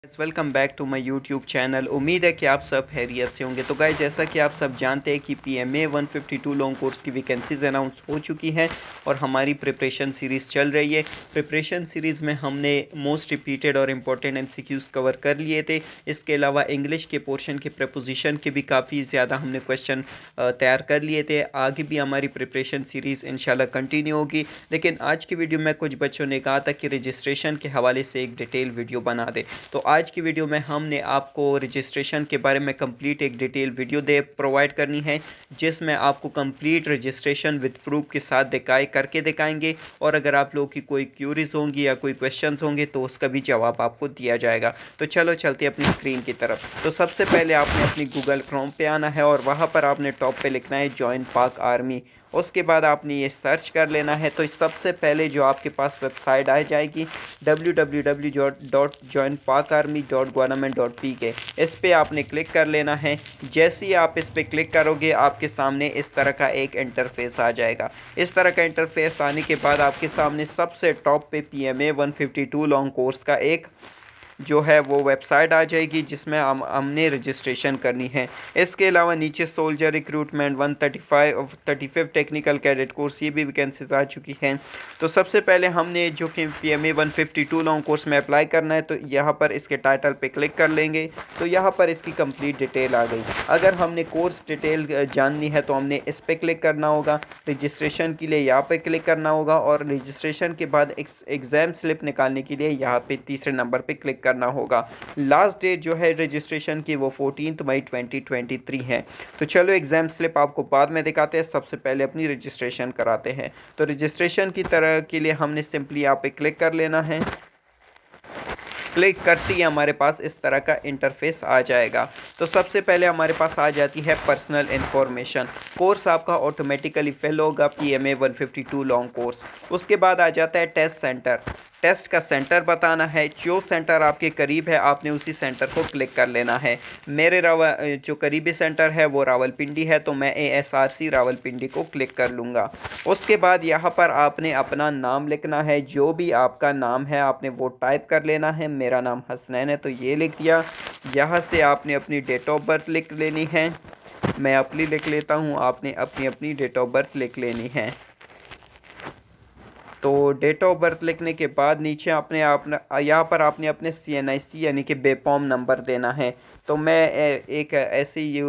Welcome back to my YouTube channel. उम्मीद है कि आप सब खैरियत से होंगे। तो गाइस, जैसा कि आप सब जानते हैं कि पीएमए 152 लॉन्ग कोर्स की वैकेंसीज अनाउंस हो चुकी हैं और हमारी प्रिपरेशन सीरीज़ चल रही है। प्रिपरेशन सीरीज़ में हमने मोस्ट रिपीटेड और इम्पोर्टेंट एमसीक्यूज़ कवर कर लिए थे। इसके अलावा इंग्लिश के पोर्शन के प्रपोजिशन के भी काफ़ी ज़्यादा हमने क्वेश्चन तैयार कर लिए थे। आगे भी हमारी प्रिपरेशन सीरीज़ इंशाल्लाह कंटिन्यू होगी। लेकिन आज की वीडियो में कुछ बच्चों ने कहा था कि रजिस्ट्रेशन के हवाले से एक डिटेल वीडियो बना दे, तो आज की वीडियो में हमने आपको रजिस्ट्रेशन के बारे में कंप्लीट एक डिटेल वीडियो प्रोवाइड करनी है, जिसमें आपको कंप्लीट रजिस्ट्रेशन विद प्रूफ के साथ करके दिखाएंगे। और अगर आप लोगों की कोई क्यूरीज होंगी या कोई क्वेश्चंस होंगे तो उसका भी जवाब आपको दिया जाएगा। तो चलो चलते हैं अपनी स्क्रीन की तरफ। तो सबसे पहले आपने अपनी गूगल क्रोम पे आना है और वहाँ पर आपने टॉप पे लिखना है जॉइन पाक आर्मी। उसके बाद आपने ये सर्च कर लेना है। तो सबसे पहले जो आपके पास वेबसाइट आ जाएगी www.joinpakarmy.government.pk, इस पर आपने क्लिक कर लेना है। जैसे ही आप इस पर क्लिक करोगे आपके सामने इस तरह का एक इंटरफेस आ जाएगा। इस तरह का इंटरफेस आने के बाद आपके सामने सबसे टॉप पे पीएमए 152 लॉन्ग कोर्स का एक जो है वो वेबसाइट आ जाएगी, जिसमें हमने रजिस्ट्रेशन करनी है। इसके अलावा नीचे soldier recruitment 135 technical cadet course, ये भी वैकेंसीज आ चुकी हैं। तो सबसे पहले हमने जो कि पीएमए 152 लॉन्ग कोर्स में अप्लाई करना है, तो यहाँ पर इसके टाइटल पे क्लिक कर लेंगे तो यहाँ पर इसकी कंप्लीट डिटेल आ गई। अगर हमने कोर्स डिटेल जाननी है तो हमने इस पर क्लिक करना होगा। रजिस्ट्रेशन के लिए यहाँ पे क्लिक करना होगा और रजिस्ट्रेशन के बाद एग्ज़ाम स्लिप निकालने के लिए यहाँ पे तीसरे नंबर पे क्लिक करना होगा। लास्ट डेट जो है रजिस्ट्रेशन की वो 14 मई 2023 है। तो चलो एग्ज़ाम स्लिप आपको बाद में दिखाते हैं, सबसे पहले अपनी रजिस्ट्रेशन कराते हैं। तो रजिस्ट्रेशन की तरह के लिए हमने सिंपली यहाँ पे क्लिक कर लेना है। क्लिक करते ही हमारे पास इस तरह का इंटरफेस आ जाएगा। तो सबसे पहले हमारे पास आ जाती है पर्सनल इन्फॉर्मेशन। कोर्स आपका ऑटोमेटिकली फिल होगा पीएमए 152 लॉन्ग कोर्स। उसके बाद आ जाता है टेस्ट सेंटर। टेस्ट का सेंटर बताना है। जो सेंटर आपके करीब है आपने उसी सेंटर को क्लिक कर लेना है। मेरे जो करीबी सेंटर है वो रावलपिंडी है, तो मैं एएसआरसी रावलपिंडी को क्लिक कर लूँगा। उसके बाद यहाँ पर आपने अपना नाम लिखना है। जो भी आपका नाम है आपने वो टाइप कर लेना है। मेरा नाम हसनैन है तो ये लिख दिया। यहाँ से आपने अपनी डेट ऑफ बर्थ लिख लेनी है। मैं अपनी लिख लेता हूँ, आपने अपनी अपनी डेट ऑफ बर्थ लिख लेनी है। तो डेट ऑफ बर्थ लिखने के बाद नीचे आपने यहाँ पर आपने अपने CNIC यानी कि बेपॉम नंबर देना है। तो मैं एक ऐसे ही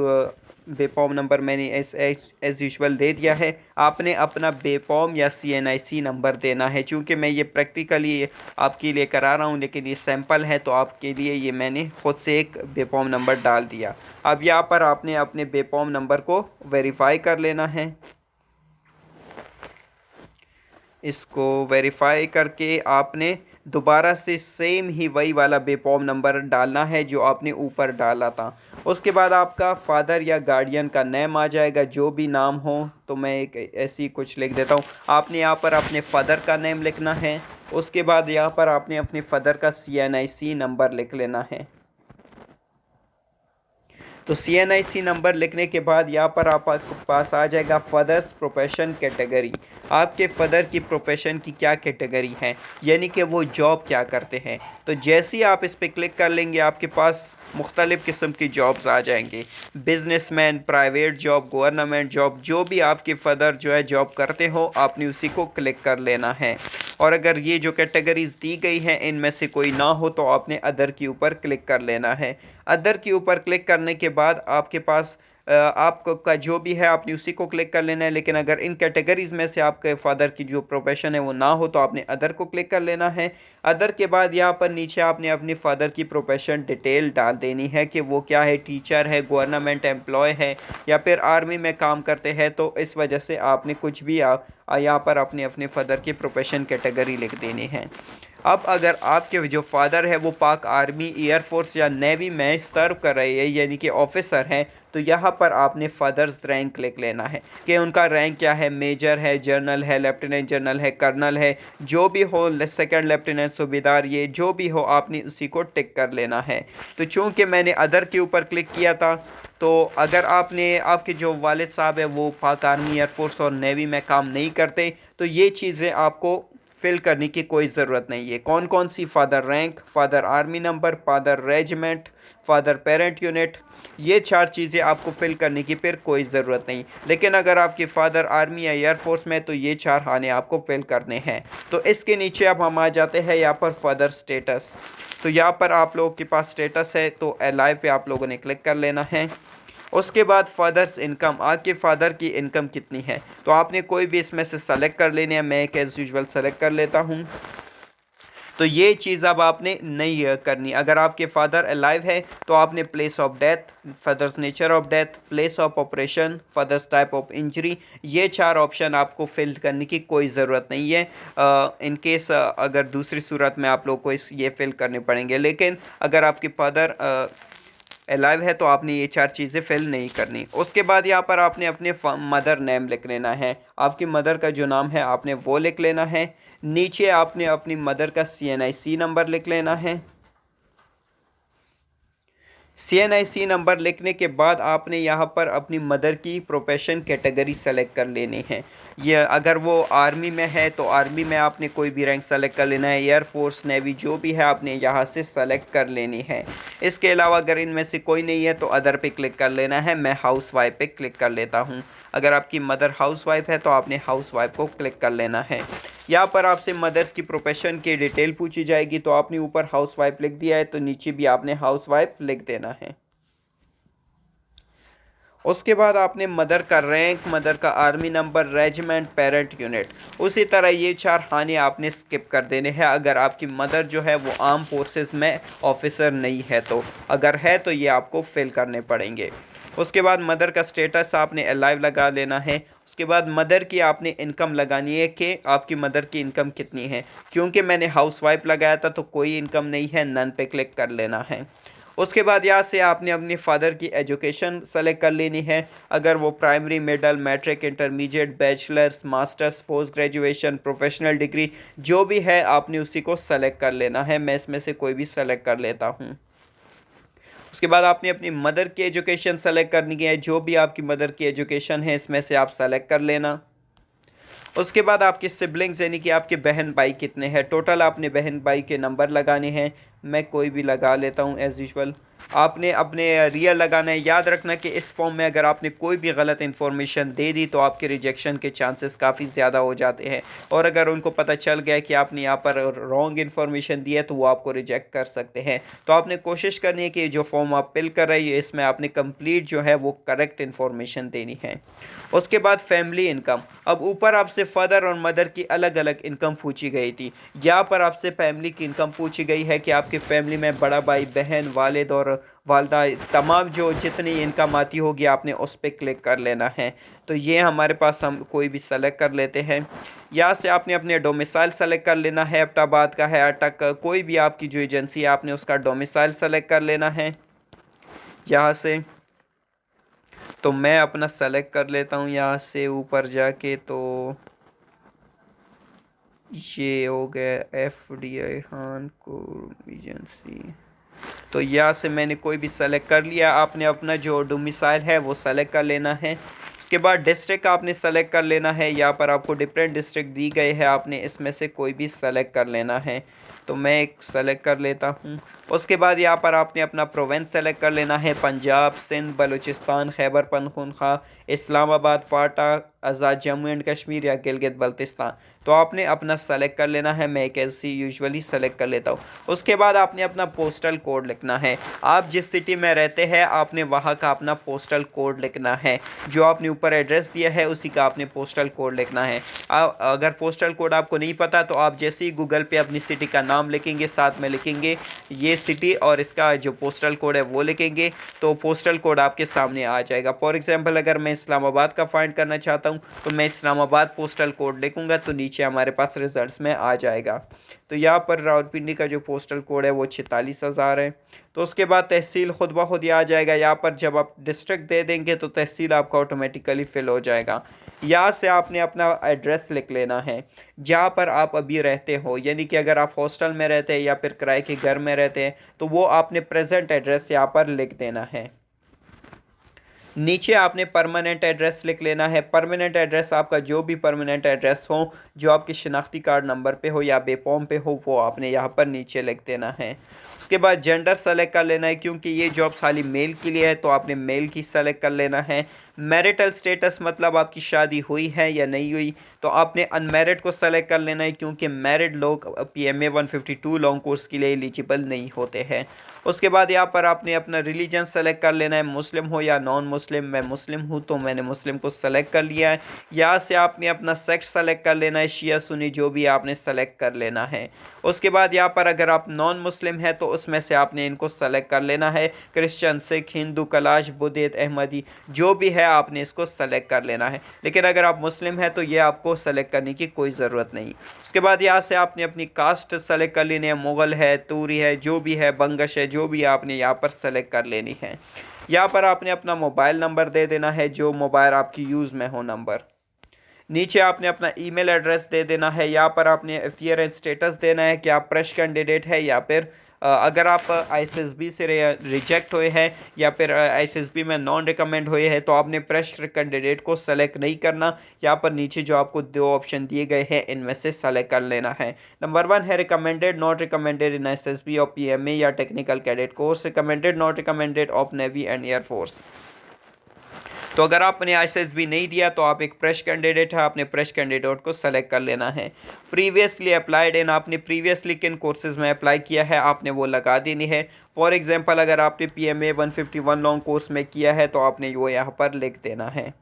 बेपॉम नंबर मैंने एज यूजुअल दे दिया है। आपने अपना बेपॉम या CNIC नंबर देना है। चूँकि मैं ये प्रैक्टिकली आपके लिए करा रहा हूँ लेकिन ये सैंपल है, तो आपके लिए ये मैंने खुद से एक बेपॉम नंबर डाल दिया। अब यहाँ पर आपने अपने बेपॉम नंबर को वेरीफाई कर लेना है। इसको वेरीफाई करके आपने दोबारा से सेम ही वही वाला बेपॉम नंबर डालना है जो आपने ऊपर डाला था। उसके बाद आपका फादर या गार्डियन का नेम आ जाएगा, जो भी नाम हो। तो मैं एक ऐसी कुछ लिख देता हूँ। आपने यहाँ पर अपने फादर का नेम लिखना है। उसके बाद यहाँ पर आपने अपने फादर का CNIC नंबर लिख लेना है। तो CNIC नंबर लिखने के बाद यहाँ पर आपके पास आ जाएगा फादर्स प्रोफेशन कैटेगरी। आपके फादर की प्रोफेशन की क्या कैटेगरी है, यानी कि वो जॉब क्या करते हैं। तो जैसे ही आप इस पर क्लिक कर लेंगे आपके पास मुख्तलिफ़ किस्म की जॉब्स आ जाएंगे। Businessman, private job, government job, जो भी आपके फादर जो है जॉब करते हो आपने उसी को क्लिक कर लेना है। और अगर ये जो कैटेगरीज दी गई हैं इनमें से कोई ना हो तो आपने अदर के ऊपर क्लिक कर लेना है। अदर के ऊपर क्लिक करने के बाद आपके पास आपका जो भी है आपने उसी को क्लिक कर लेना है। लेकिन अगर इन कैटेगरीज़ में से आपके फादर की जो प्रोफेशन है वो ना हो तो आपने अदर को क्लिक कर लेना है। अदर के बाद यहाँ पर नीचे आपने अपनी फादर की प्रोफेशन डिटेल डाल देनी है कि वो क्या है, टीचर है, गवर्नमेंट एम्प्लॉय है या फिर आर्मी में काम करते हैं। तो इस वजह से आपने कुछ भी यहाँ पर अपने फादर की प्रोफेशन कैटेगरी लिख देनी है। अब अगर आपके जो फादर है वो पाक आर्मी, एयरफोर्स या नेवी में सर्व कर रहे हैं यानी कि ऑफिसर हैं, तो यहाँ पर आपने फादर्स रैंक लिख लेना है कि उनका रैंक क्या है, मेजर है, जनरल है, लेफ्टिनेंट जनरल है, कर्नल है, जो भी हो, सेकंड लेफ्टिनेंट, सूबेदार, ये जो भी हो आपने उसी को टिक कर लेना है। तो चूँकि मैंने अदर के ऊपर क्लिक किया था, तो अगर आपके जो वालिद साहब है वो पाक आर्मी, एयरफोर्स और नेवी में काम नहीं करते तो ये चीज़ें आपको फिल करने की कोई ज़रूरत नहीं है। कौन कौन सी? Father rank, father army number, father regiment, father parent unit, ये 4 चीज़ें आपको फिल करने की फिर कोई ज़रूरत नहीं। लेकिन अगर आपके फादर आर्मी या एयरफोर्स में तो ये 4 खाने आपको फिल करने हैं। तो इसके नीचे अब हम आ जाते हैं यहाँ पर फादर स्टेटस। तो यहाँ पर आप लोगों के पास स्टेटस है तो अलाइव पे आप लोगों ने क्लिक कर लेना है। उसके बाद फादर्स इनकम, आपके फादर की इनकम कितनी है तो आपने कोई भी इसमें से सेलेक्ट कर लेनी है। मैं एक एज यूजुअल सेलेक्ट कर लेता हूँ। तो ये चीज़ अब आपने नहीं करनी। अगर आपके फादर अलाइव है तो आपने place of death, father's nature of death, place of operation, father's type of injury, ये 4 ऑप्शन आपको फिल करने की कोई ज़रूरत नहीं है। इन केस अगर दूसरी सूरत में आप लोग को ये फिल करने पड़ेंगे। लेकिन अगर आपके फादर अलाइव है तो आपने ये 4 चीज़ें फिल नहीं करनी। उसके बाद यहाँ पर आपने अपने मदर नेम लिख लेना है। आपकी मदर का जो नाम है आपने वो लिख लेना है। नीचे आपने अपनी मदर का CNIC नंबर लिख लेना है। CNIC नंबर लिखने के बाद आपने यहाँ पर अपनी मदर की प्रोफेशन कैटेगरी सेलेक्ट कर लेनी है। ये अगर वो आर्मी में है तो आर्मी में आपने कोई भी रैंक सेलेक्ट कर लेना है। एयरफोर्स, नेवी जो भी है आपने यहाँ से सेलेक्ट कर लेनी है। इसके अलावा अगर इनमें से कोई नहीं है तो अदर पे क्लिक कर लेना है। मैं हाउस वाइफ पे क्लिक कर लेता हूँ। अगर आपकी मदर हाउस वाइफ है तो आपने हाउस वाइफ को क्लिक कर लेना है। यहाँ पर आपसे मदर्स की प्रोफेशन की डिटेल पूछी जाएगी तो आपने ऊपर हाउस वाइफ लिख दिया है तो नीचे भी आपने हाउस वाइफ लिख देना है। उसके बाद आपने मदर का रैंक, मदर का army number, regiment, parent unit, उसी तरह ये 4 खाने आपने स्किप कर देने हैं अगर आपकी मदर जो है वो आर्म फोर्सेस में ऑफिसर नहीं है तो। अगर है तो ये आपको फिल करने पड़ेंगे। उसके बाद मदर का स्टेटस आपने अलाइव लगा लेना है। उसके बाद मदर की आपने इनकम लगानी है कि आपकी मदर की इनकम कितनी है। क्योंकि मैंने हाउस वाइफ लगाया था तो कोई इनकम नहीं है, नन पे क्लिक कर लेना है। उसके बाद यहाँ से आपने अपने फादर की एजुकेशन सेलेक्ट कर लेनी है। अगर वो primary, middle, matric, intermediate, bachelors, masters, post graduation, professional degree जो भी है आपने उसी को सेलेक्ट कर लेना है। मैं इसमें से कोई भी सेलेक्ट कर लेता हूँ। उसके बाद आपने अपनी मदर की एजुकेशन सेलेक्ट करनी है। जो भी आपकी मदर की एजुकेशन है इसमें से आप सेलेक्ट कर लेना। उसके बाद आपके सिबलिंग्स यानी कि आपके बहन भाई कितने हैं, टोटल आपने बहन भाई के नंबर लगाने हैं। मैं कोई भी लगा लेता हूं एज़ यूजुअल। आपने अपने रियल लगाना है। याद रखना कि इस फॉर्म में अगर आपने कोई भी गलत इन्फॉर्मेशन दे दी तो आपके रिजेक्शन के चांसेस काफ़ी ज़्यादा हो जाते हैं। और अगर उनको पता चल गया कि आपने यहाँ पर रॉन्ग इन्फॉर्मेशन दी है तो वो आपको रिजेक्ट कर सकते हैं। तो आपने कोशिश करनी है कि जो फॉर्म आप फिल कर रहे हैं इसमें आपने कंप्लीट जो है वो करेक्ट इन्फॉर्मेशन देनी है। उसके बाद फैमिली इनकम, अब ऊपर आपसे फादर और मदर की अलग अलग इनकम पूछी गई थी। यहाँ पर आपसे फैमिली की इनकम पूछी गई है कि आपकी फैमिली में बड़ा भाई, बहन, वालिद और वालदा, तमाम जो जितनी इनकम आती होगी आपने उस पर क्लिक कर लेना है। तो ये हमारे पास हम कोई भी सेलेक्ट कर लेते हैं। यहाँ से आपने अपने डोमिसाइल सेलेक्ट कर लेना है। एबटाबाद का है, अटक, कोई भी आपकी जो एजेंसी है आपने उसका डोमिसाइल सेलेक्ट कर लेना है यहाँ से। तो मैं अपना सेलेक्ट कर लेता हूँ यहाँ से ऊपर जाके। तो ये हो गया FDI खान को एजेंसी। तो यहाँ से मैंने कोई भी सेलेक्ट कर लिया। आपने अपना जो डोमिसाइल है वो सेलेक्ट कर लेना है। उसके बाद डिस्ट्रिक्ट आपने सेलेक्ट कर लेना है। यहाँ पर आपको डिफरेंट डिस्ट्रिक्ट दी गए हैं, आपने इसमें से कोई भी सेलेक्ट कर लेना है। तो मैं एक सेलेक्ट कर लेता हूँ। उसके बाद यहाँ पर आपने अपना प्रोविंस सेलेक्ट कर लेना है। पंजाब, सिंध, बलूचिस्तान, खैबर पख्तूनख्वा, इस्लामाबाद, फाटा, आज़ाद जम्मू एंड कश्मीर या गिलगित बल्तिस्तान। तो आपने अपना सेलेक्ट कर लेना है। मैं एक ऐसी यूजुअली सेलेक्ट कर लेता हूँ। उसके बाद आपने अपना पोस्टल कोड लिखना है। आप जिस सिटी में रहते हैं आपने वहाँ का अपना पोस्टल कोड लिखना है। जो आपने ऊपर एड्रेस दिया है उसी का आपने पोस्टल कोड लिखना है। अगर पोस्टल कोड आपको नहीं पता तो आप जैसे ही गूगल पे अपनी सिटी का नाम लिखेंगे साथ में लिखेंगे ये सिटी और इसका जो पोस्टल कोड है वो लिखेंगे तो पोस्टल कोड आपके सामने आ जाएगा। फॉर एग्जांपल अगर मैं इस्लामाबाद का फाइंड करना चाहता हूँ तो मैं इस्लामाबाद पोस्टल कोड लिखूंगा तो नीचे हमारे पास रिजल्ट्स में आ जाएगा। तो यहाँ पर रावलपिंडी का जो पोस्टल कोड है वो 46,000 है। तो उसके बाद तहसील खुद ब खुद ही आ जाएगा। यहाँ पर जब आप डिस्ट्रिक्ट दे देंगे तो तहसील आपका ऑटोमेटिकली फिल हो जाएगा। यहाँ से आपने अपना एड्रेस लिख लेना है जहाँ पर आप अभी रहते हो, यानी कि अगर आप हॉस्टल में रहते हैं या फिर किराए के घर में रहते हैं तो वो आपने प्रेजेंट एड्रेस यहाँ पर लिख देना है। नीचे आपने परमानेंट एड्रेस लिख लेना है। परमानेंट एड्रेस आपका जो भी परमानेंट एड्रेस हो, जो आपके शनाख्ती कार्ड नंबर पे हो या बेफॉर्म पे हो, वो आपने यहाँ पर नीचे लिख देना है। उसके बाद जेंडर सेलेक्ट कर लेना है, क्योंकि ये जॉब खाली मेल के लिए है तो आपने मेल की सेलेक्ट कर लेना है। मैरिटल स्टेटस मतलब आपकी शादी हुई है या नहीं हुई, तो आपने अनमैरिड को सेलेक्ट कर लेना है, क्योंकि मैरिड लोग PMA 152 लॉन्ग कोर्स के लिए एलिजिबल नहीं होते हैं। उसके बाद यहाँ पर आपने अपना रिलीजन सेलेक्ट कर लेना है, मुस्लिम हो या नॉन मुस्लिम। मैं मुस्लिम हूँ तो मैंने मुस्लिम को सेलेक्ट कर लिया है। यहाँ से आपने अपना सेक्स सेलेक्ट कर लेना है, शिया सुन्नी जो भी आपने सेलेक्ट कर लेना है। उसके बाद यहाँ पर अगर आप नॉन मुस्लिम है तो उसमें से आपने इनको सेलेक्ट कर लेना है, क्रिश्चियन, सिख, हिंदू, कलाश, बुद्धिस्ट, अहमदी जो भी है आपने इसको सेलेक्ट कर लेना है। लेकिन अगर आप मुस्लिम है तो ये आपको सेलेक्ट करने की कोई ज़रूरत नहीं। उसके बाद यहाँ से आपने अपनी कास्ट सेलेक्ट कर लेनी है, मुग़ल है, तूरी है, जो भी है, बंगश है, जो भी आपने यहाँ पर सेलेक्ट कर लेनी है। यहाँ पर आपने अपना मोबाइल नंबर दे देना है, जो मोबाइल आपकी यूज़ में हो नंबर। नीचे आपने अपना ईमेल एड्रेस दे देना है। यहाँ पर आपने अफियर एंड स्टेटस देना है कि आप फ्रेश कैंडिडेट है या फिर अगर आप ISSB से रिजेक्ट हुए हैं या फिर ISSB में नॉन रिकमेंड हुए हैं तो आपने फ्रेश कैंडिडेट को सेलेक्ट नहीं करना। यहाँ पर नीचे जो आपको दो ऑप्शन दिए गए हैं इनमें से सेलेक्ट कर लेना है। नंबर 1 है recommended not recommended in ISSB और PMA या technical cadet course, recommended not recommended of navy and air force. तो अगर आपने ISSB नहीं दिया तो आप एक फ्रेश कैंडिडेट है, आपने फ्रेश कैंडिडेट को सेलेक्ट कर लेना है। प्रीवियसली अप्लाइड इन, आपने प्रीवियसली किन कोर्सेज में अप्लाई किया है आपने वो लगा देनी है। फॉर एग्जांपल अगर आपने PMA 151 लॉन्ग कोर्स में किया है तो आपने वो यहाँ पर लिख देना है।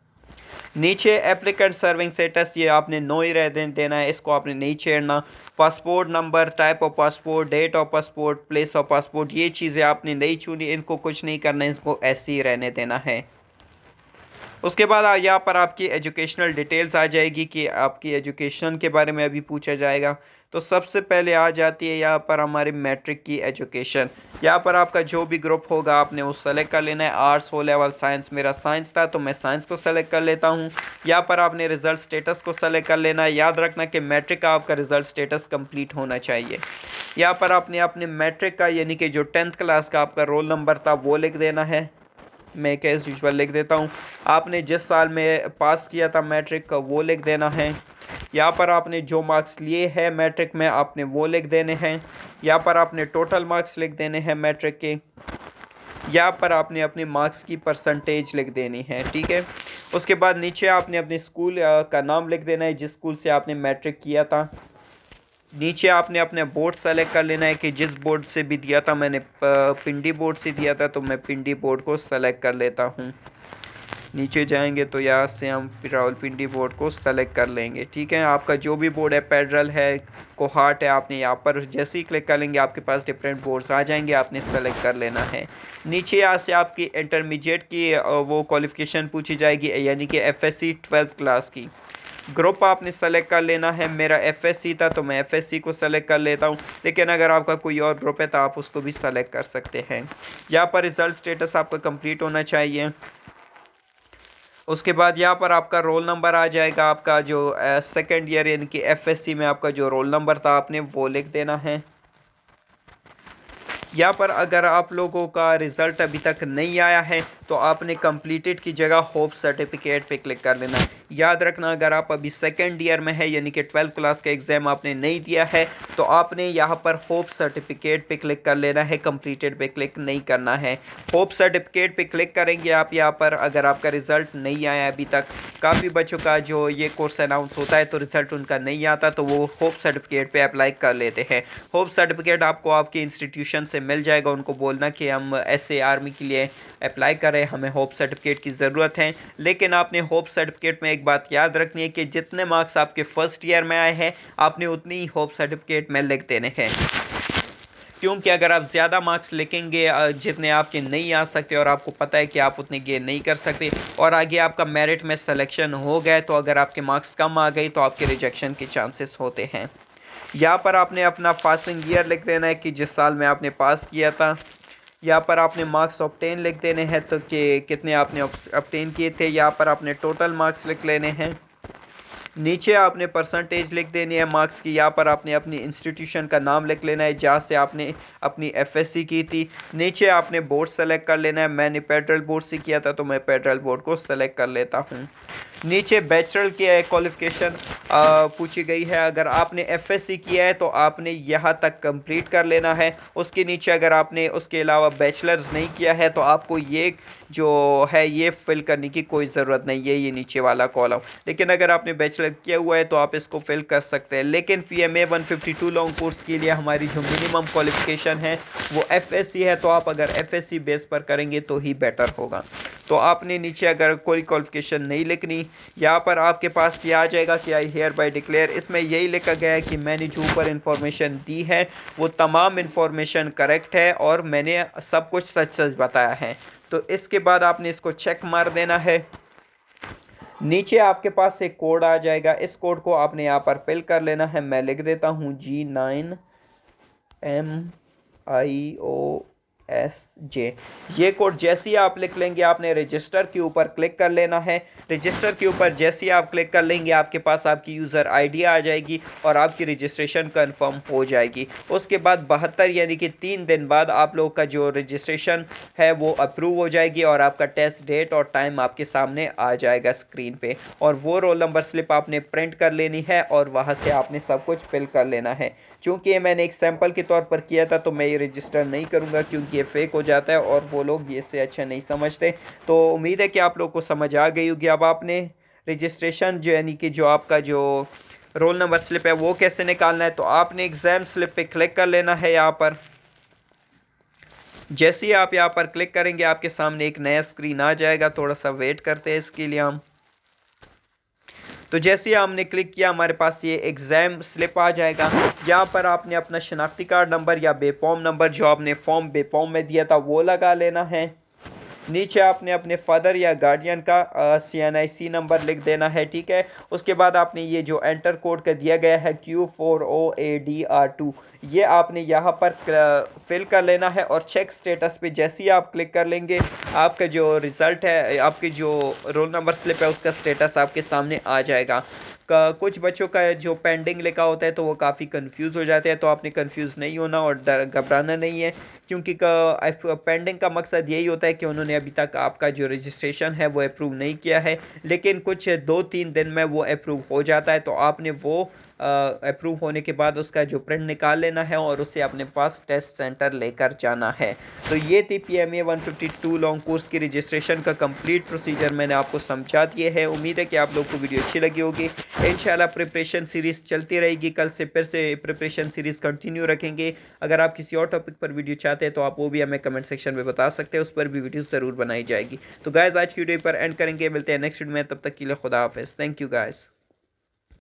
नीचे एप्लीकेंट सर्विंग स्टेटस ये आपने नो ही रहने देना है, इसको आपने नहीं छेड़ना। Passport number, type of passport, date of passport, place of passport, ये चीज़ें आपने नहीं छूनी, इनको कुछ नहीं करना, इसको ऐसे ही रहने देना है। उसके बाद यहाँ पर आपकी एजुकेशनल डिटेल्स आ जाएगी कि आपकी एजुकेशन के बारे में अभी पूछा जाएगा। तो सबसे पहले आ जाती है यहाँ पर हमारी मैट्रिक की एजुकेशन। यहाँ पर आपका जो भी ग्रुप होगा आपने वो सेलेक्ट कर लेना है। आर्ट्स, ओ लेवल, साइंस, मेरा साइंस था तो मैं साइंस को सेलेक्ट कर लेता हूँ। यहाँ पर आपने रिजल्ट स्टेटस को सेलेक्ट कर लेना है। याद रखना कि मैट्रिक का आपका रिजल्ट स्टेटस कंप्लीट होना चाहिए। यहाँ पर आपने अपने मैट्रिक का यानी कि जो 10th क्लास का आपका रोल नंबर था वो लिख देना है। मैं कैस यूजुअल लिख देता हूँ। आपने जिस साल में पास किया था मैट्रिक का वो लिख देना है। यहाँ पर आपने जो मार्क्स लिए हैं मैट्रिक में आपने वो लिख देने हैं। यहाँ पर आपने टोटल मार्क्स लिख देने हैं मैट्रिक के। यहाँ पर आपने अपने मार्क्स की परसेंटेज लिख देनी है, ठीक है। उसके बाद नीचे आपने अपने स्कूल का नाम लिख देना है जिस स्कूल से आपने मैट्रिक किया था। नीचे आपने अपने बोर्ड सेलेक्ट कर लेना है कि जिस बोर्ड से भी दिया था, मैंने पिंडी बोर्ड से दिया था तो मैं पिंडी बोर्ड को सेलेक्ट कर लेता हूँ। नीचे जाएंगे तो यहाँ से हम रावलपिंडी बोर्ड को सेलेक्ट कर लेंगे, ठीक है। आपका जो भी बोर्ड है, फेडरल है, कोहाट है, आपने यहाँ पर जैसे ही क्लिक कर लेंगे आपके पास डिफरेंट बोर्ड्स आ जाएंगे, आपने सेलेक्ट कर लेना है। नीचे यहाँ से आपकी इंटरमीडिएट की वो क्वालिफिकेशन पूछी जाएगी, यानी कि FSC 12th क्लास की। ग्रुप आपने सेलेक्ट कर लेना है। मेरा FSC था तो मैं FSC को सेलेक्ट कर लेता हूँ, लेकिन अगर आपका कोई और ग्रुप है तो आप उसको भी सेलेक्ट कर सकते हैं। यहाँ पर रिजल्ट स्टेटस आपका कंप्लीट होना चाहिए। उसके बाद यहाँ पर आपका रोल नंबर आ जाएगा। आपका जो सेकेंड ईयर यानी कि FSC में आपका जो रोल नंबर था आपने वो लिख देना है। यहाँ पर अगर आप लोगों का रिज़ल्ट अभी तक नहीं आया है तो आपने कंप्लीटेड की जगह होप सर्टिफिकेट पे क्लिक कर लेना है। याद रखना अगर आप अभी सेकेंड ईयर में है यानी कि 12th क्लास का एग्ज़ाम आपने नहीं दिया है तो आपने यहाँ पर होप सर्टिफिकेट पे क्लिक कर लेना है, कंप्लीटेड पे क्लिक नहीं करना है। होप सर्टिफिकेट पे क्लिक करेंगे आप यहाँ पर, अगर आपका रिज़ल्ट नहीं आया अभी तक, काफ़ी बच्चों का जो ये कोर्स अनाउंस होता है तो रिज़ल्ट उनका नहीं आता तो वो होप सर्टिफिकेट पे अप्लाई कर लेते हैं। होप सर्टिफिकेट आपको आपके इंस्टीट्यूशन से मिल जाएगा। उनको बोलना कि हम ऐसे आर्मी के लिए अप्लाई करें, हमें होप सर्टिफिकेट की ज़रूरत है। लेकिन आपने होप सर्टिफिकेट में एक बात याद रखनी है कि जितने मार्क्स आपके फर्स्ट ईयर में आए हैं आपने उतनी ही होप सर्टिफिकेट में लिख देने हैं, क्योंकि अगर आप ज़्यादा मार्क्स लिखेंगे जितने आपके नहीं आ सकते और आपको पता है कि आप उतने गेन नहीं कर सकते और आगे आपका मेरिट में सिलेक्शन हो गए तो अगर आपके मार्क्स कम आ गई तो आपके रिजेक्शन के चांसेस होते हैं। यहाँ पर आपने अपना पासिंग ईयर लिख देना है कि जिस साल में आपने पास किया था। यहाँ पर आपने मार्क्स ऑब्टेन लिख देने हैं तो कि कितने आपने ऑब्टेन किए थे। यहाँ पर आपने टोटल मार्क्स लिख लेने हैं। नीचे आपने परसेंटेज लिख देनी है मार्क्स की। यहाँ पर आपने अपनी इंस्टीट्यूशन का नाम लिख लेना है जहाँ से आपने अपनी एफएससी की थी। नीचे आपने बोर्ड सेलेक्ट कर लेना है। मैंने फेडरल बोर्ड से किया था तो मैं फेडरल बोर्ड को सेलेक्ट कर लेता हूँ। नीचे बैचलर की क्वालिफिकेशन पूछी गई है। अगर आपने एफएससी किया है तो आपने यहाँ तक कंप्लीट कर लेना है। उसके नीचे अगर आपने उसके अलावा बैचलर्स नहीं किया है तो आपको ये जो है ये फिल करने की कोई ज़रूरत नहीं है, ये नीचे वाला कॉलम। लेकिन अगर आपने बैचलर किया हुआ है तो आप इसको फिल कर सकते हैं। लेकिन PMA 152 लॉन्ग कोर्स के लिए हमारी जो मिनिमम क्वालिफिकेशन है वो एफएससी है, तो आप अगर एफएससी बेस पर करेंगे तो ही बेटर होगा। तो आपने नीचे अगर कोई क्वालिफिकेशन नहीं लिखनी, यहाँ पर आपके पास ये आ जाएगा कि आई हेयर बाय डिक्लेयर। इसमें यही लिखा गया है कि मैंने जो ऊपर इन्फॉर्मेशन दी है वो तमाम इन्फॉर्मेशन करेक्ट है और मैंने सब कुछ सच सच बताया है। तो इसके बाद आपने इसको चेक मार देना है। नीचे आपके पास एक कोड आ जाएगा, इस कोड को आपने यहाँ पर फिल कर लेना है। मैं लिख देता हूँ G9MIOSJ। ये कोड जैसे ही आप लिख लेंगे आपने रजिस्टर के ऊपर क्लिक कर लेना है। रजिस्टर के ऊपर जैसे ही आप क्लिक कर लेंगे आपके पास आपकी यूज़र आईडी आ जाएगी और आपकी रजिस्ट्रेशन कंफर्म हो जाएगी। उसके बाद 72 यानी कि 3 दिन बाद आप लोगों का जो रजिस्ट्रेशन है वो अप्रूव हो जाएगी और आपका टेस्ट डेट और टाइम आपके सामने आ जाएगा स्क्रीन पे। और वो रोल नंबर स्लिप आपने प्रिंट कर लेनी है और वहाँ से आपने सब कुछ फिल कर लेना है। क्योंकि ये मैंने एक सैंपल के तौर पर किया था तो मैं ये रजिस्टर नहीं करूँगा क्योंकि ये फेक हो जाता है और वो लोग ये इससे अच्छा नहीं समझते। तो उम्मीद है कि आप लोग को समझ आ गई होगी। अब आपने रजिस्ट्रेशन जो यानी कि जो आपका जो रोल नंबर स्लिप है वो कैसे निकालना है, तो आपने एग्ज़ाम स्लिप पे क्लिक कर लेना है। यहाँ पर जैसे ही आप यहाँ पर क्लिक करेंगे आपके सामने एक नया स्क्रीन आ जाएगा। थोड़ा सा वेट करते हैं इसके लिए हम। तो जैसे ही हमने क्लिक किया हमारे पास ये एग्ज़ाम स्लिप आ जाएगा। यहाँ पर आपने अपना शनाख्ती कार्ड नंबर या बेफॉर्म नंबर जो आपने फॉर्म बेफॉर्म में दिया था वो लगा लेना है। नीचे आपने अपने फादर या गार्डियन का CNIC नंबर लिख देना है, ठीक है। उसके बाद आपने ये जो एंटर कोड का दिया गया है Q4OADR2 ये आपने यहाँ पर फिल कर लेना है और चेक स्टेटस पे जैसे ही आप क्लिक कर लेंगे आपका जो रिज़ल्ट है, आपकी जो रोल नंबर स्लिप है उसका स्टेटस आपके सामने आ जाएगा। कुछ बच्चों का जो पेंडिंग लिखा होता है तो वो काफ़ी कंफ्यूज हो जाते हैं, तो आपने कंफ्यूज नहीं होना और घबराना नहीं है क्योंकि पेंडिंग का मकसद यही होता है कि उन्होंने अभी तक आपका जो रजिस्ट्रेशन है वो अप्रूव नहीं किया है, लेकिन कुछ 2-3 दिन में वो अप्रूव हो जाता है। तो आपने वो अप्रूव होने के बाद उसका जो प्रिंट निकाल लेना है और उसे अपने पास टेस्ट सेंटर लेकर जाना है। तो ये थी PMA 152 लॉन्ग कोर्स की रजिस्ट्रेशन का कंप्लीट प्रोसीजर मैंने आपको समझा दिए है। उम्मीद है कि आप लोग को वीडियो अच्छी लगी होगी। इंशाल्लाह प्रिपरेशन सीरीज़ चलती रहेगी, कल से फिर से प्रिपरेशन सीरीज़ कंटिन्यू रखेंगे। अगर आप किसी और टॉपिक पर वीडियो चाहते हैं तो आप वो भी हमें कमेंट सेक्शन में बता सकते हैं, उस पर भी वीडियो ज़रूर बनाई जाएगी। तो गाइज़ आज की वीडियो पर एंड करेंगे, मिलते हैं नेक्स्ट वीडियो में, तब तक के लिए खुदा हाफिज़। Thank you guys.